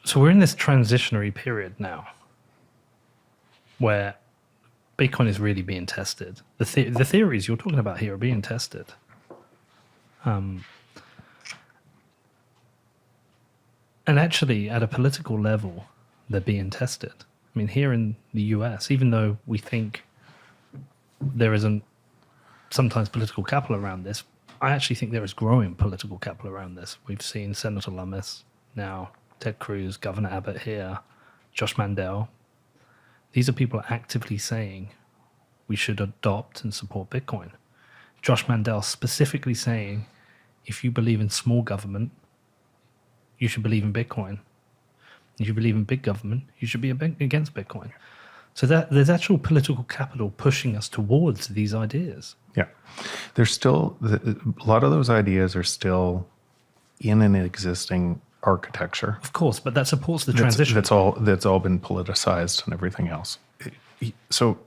So we're in this transitionary period now where Bitcoin is really being tested. The theories you're talking about here are being tested. And actually, at a political level, they're being tested. I mean, here in the US, even though we think there isn't sometimes political capital around this, I actually think there is growing political capital around this. We've seen Senator Lummis now, Ted Cruz, Governor Abbott here, Josh Mandel. These are people actively saying we should adopt and support Bitcoin. Josh Mandel specifically saying, if you believe in small government, you should believe in Bitcoin. If you believe in big government, you should be against Bitcoin. So that there's actual political capital pushing us towards these ideas. Yeah. There's still, a lot of those ideas are still in an existing architecture. Of course, but that supports the transition. That's all been politicized and everything else. So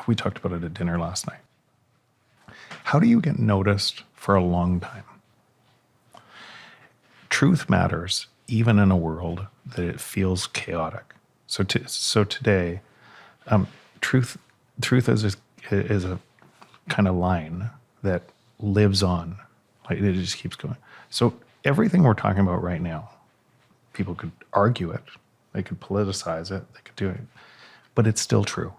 we talked about it at dinner last night. How do you get noticed for a long time? Truth matters, even in a world that it feels chaotic. So today, truth is a kind of line that lives on. Like it just keeps going. So everything we're talking about right now, people could argue it, they could politicize it, they could do it, but it's still true.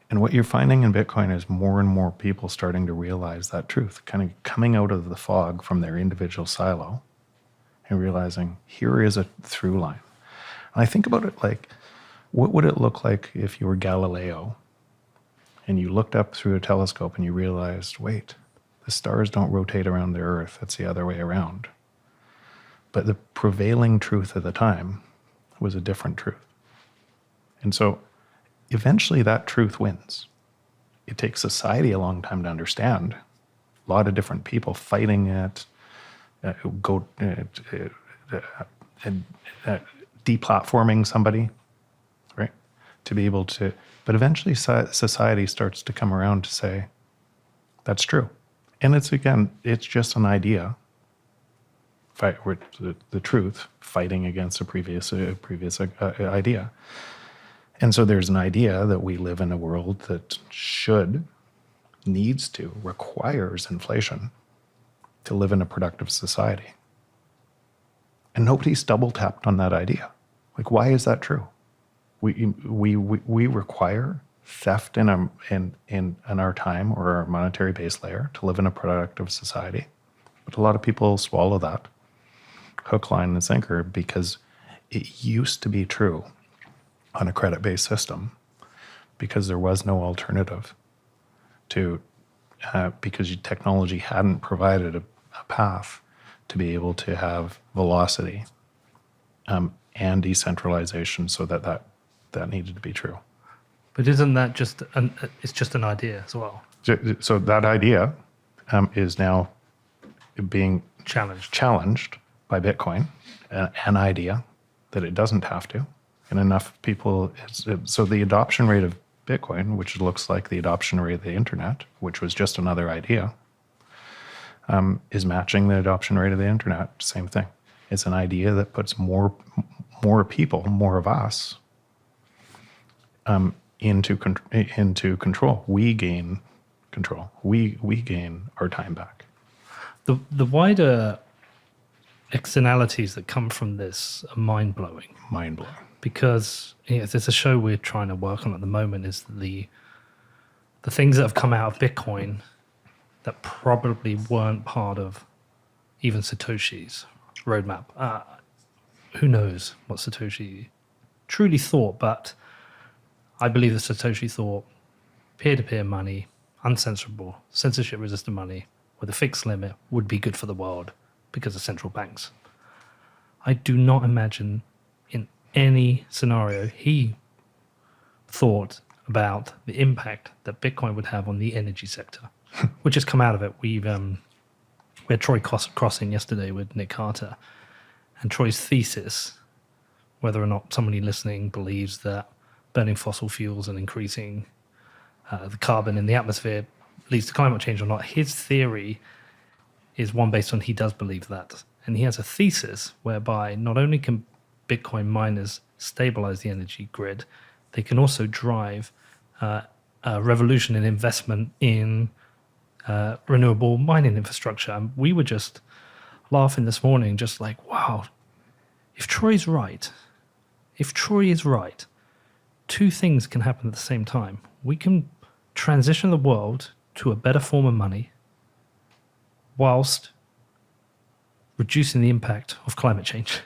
And what you're finding in Bitcoin is more and more people starting to realize that truth, kind of coming out of the fog from their individual silo and realizing here is a through line. And I think about it like, what would it look like if you were Galileo and you looked up through a telescope and you realized, wait, the stars don't rotate around the Earth, it's the other way around. But the prevailing truth at the time was a different truth. And so eventually that truth wins. It takes society a long time to understand. A lot of different people fighting it, deplatforming somebody, right? To be able to, but eventually society starts to come around to say, that's true. And it's just an idea. Fight with the truth, fighting against a previous idea. And so there's an idea that we live in a world that requires inflation to live in a productive society. And nobody's double tapped on that idea. Like, why is that true? We require theft in our time or our monetary base layer to live in a productive society. But a lot of people swallow that hook, line, and sinker because it used to be true on a credit-based system because there was no alternative to, because technology hadn't provided a path to be able to have velocity and decentralization so that needed to be true. But isn't that it's just an idea as well? So that idea is now being challenged by Bitcoin, an idea that it doesn't have to. And enough people, so the adoption rate of Bitcoin, which looks like the adoption rate of the internet, which was just another idea, is matching the adoption rate of the internet. Same thing. It's an idea that puts more people, more of us, into control. We gain control. We gain our time back. The wider externalities that come from this are mind-blowing. Mind-blowing. Because there's a show we're trying to work on at the moment is the things that have come out of Bitcoin that probably weren't part of even Satoshi's roadmap. Who knows what Satoshi truly thought, but I believe that Satoshi thought peer-to-peer money, uncensorable, censorship-resistant money with a fixed limit would be good for the world because of central banks. I do not imagine in any scenario he thought about the impact that Bitcoin would have on the energy sector, which has come out of it. We had Troy Crossing yesterday with Nick Carter, and Troy's thesis, whether or not somebody listening believes that burning fossil fuels and increasing the carbon in the atmosphere leads to climate change or not, his theory is one based on he does believe that. And he has a thesis whereby not only can Bitcoin miners stabilize the energy grid, they can also drive a revolution in investment in renewable mining infrastructure. And we were just laughing this morning, just like, wow, if Troy is right, two things can happen at the same time. We can transition the world to a better form of money whilst reducing the impact of climate change.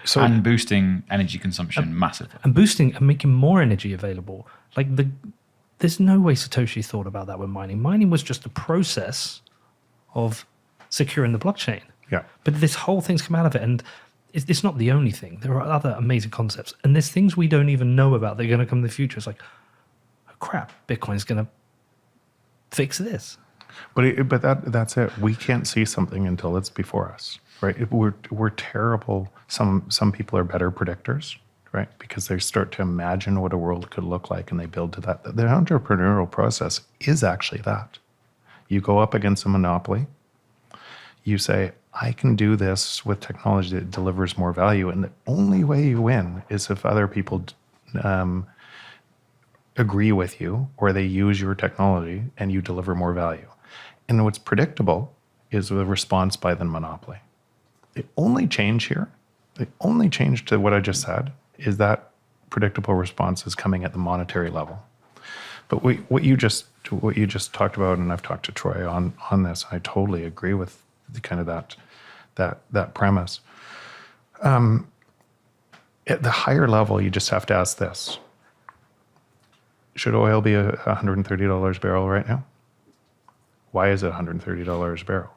So and boosting energy consumption massively. And boosting and making more energy available. There's no way Satoshi thought about that with mining. Mining was just a process of securing the blockchain. yeah. But this whole thing's come out of it, and it's not the only thing. There are other amazing concepts, and there's things we don't even know about that are going to come in the future. It's like, oh, crap, Bitcoin's going to fix this. But that's it. We can't see something until it's before us, right? We're terrible. Some people are better predictors, right? Because they start to imagine what a world could look like and they build to that. The entrepreneurial process is actually that. You go up against a monopoly. You say, I can do this with technology that delivers more value. And the only way you win is if other people agree with you or they use your technology and you deliver more value. And what's predictable is the response by the monopoly. The only change here, the only change to what I just said is that predictable response is coming at the monetary level. But what you just talked about, and I've talked to Troy on this, I totally agree with the kind of that premise. At the higher level, you just have to ask this. Should oil be $130 a barrel right now? Why is it $130 a barrel?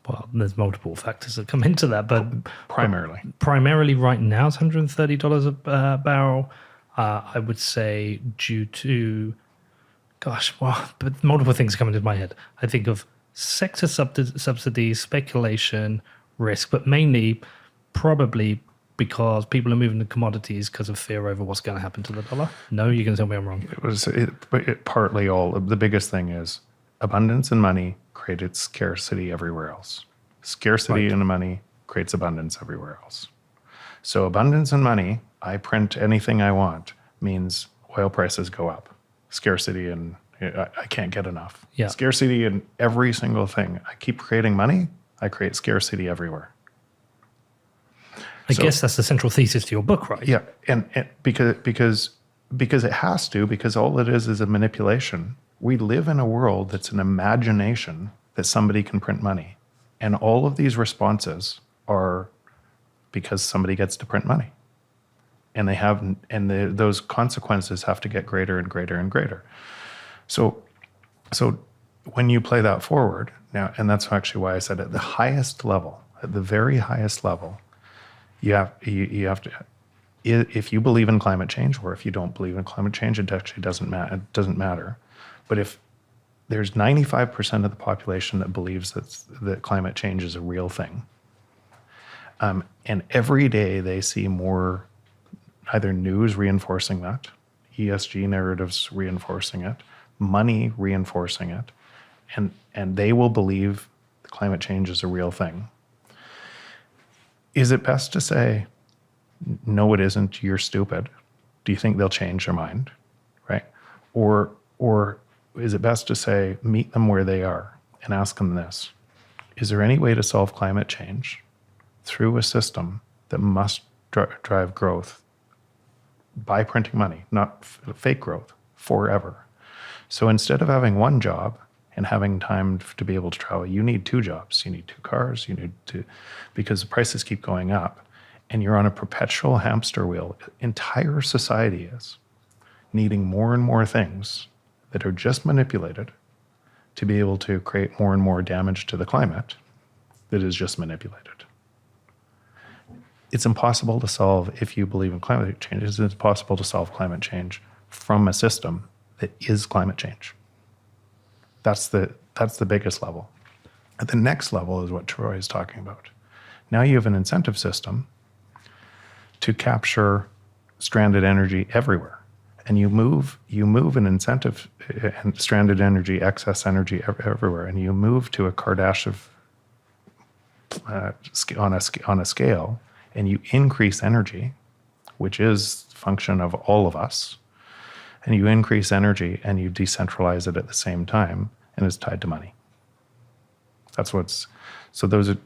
Well, there's multiple factors that come into that, but Primarily right now it's $130 a barrel. I would say due to, but multiple things come into my head. I think of sector subsidies, speculation, risk, but mainly probably because people are moving to commodities because of fear over what's going to happen to the dollar. No, you're going to tell me I'm wrong. It partly all. The biggest thing is abundance in money created scarcity everywhere else. Scarcity in money creates abundance everywhere else. So abundance in money, I print anything I want, means oil prices go up. Scarcity and I can't get enough. Yeah. Scarcity in every single thing. I keep creating money, I create scarcity everywhere. I guess that's the central thesis to your book, right? Yeah, and because it has to, because all it is a manipulation. We live in a world that's an imagination that somebody can print money. And all of these responses are because somebody gets to print money. And those consequences have to get greater and greater and greater. So when you play that forward, now, and that's actually why I said at the highest level, at the very highest level, you have to, if you believe in climate change, or if you don't believe in climate change, it actually doesn't matter. But if there's 95% of the population that believes that climate change is a real thing, and every day they see more either news reinforcing that, ESG narratives reinforcing it, money reinforcing it, and they will believe climate change is a real thing. Is it best to say, no, it isn't, you're stupid? Do you think they'll change their mind, right? Or is it best to say, meet them where they are and ask them this? Is there any way to solve climate change through a system that must drive growth by printing money, not fake growth, forever? So instead of having one job and having time to be able to travel, you need two jobs. You need two cars. You need to, because the prices keep going up and you're on a perpetual hamster wheel. Entire society is needing more and more things that are just manipulated to be able to create more and more damage to the climate that is just manipulated. It's impossible to solve, if you believe in climate change, it's impossible to solve climate change from a system that is climate change. That's the biggest level. At the next level is what Troy is talking about. Now you have an incentive system to capture stranded energy everywhere. And you move an incentive and stranded energy, excess energy everywhere, and you move to a Kardashev on a scale, and you increase energy, which is function of all of us, and you increase energy and you decentralize it at the same time, and it's tied to money. That's what's, so those are,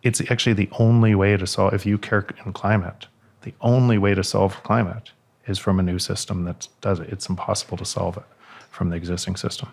it's actually the only way to solve, if you care in climate, the only way to solve climate is from a new system that does it. It's impossible to solve it from the existing system.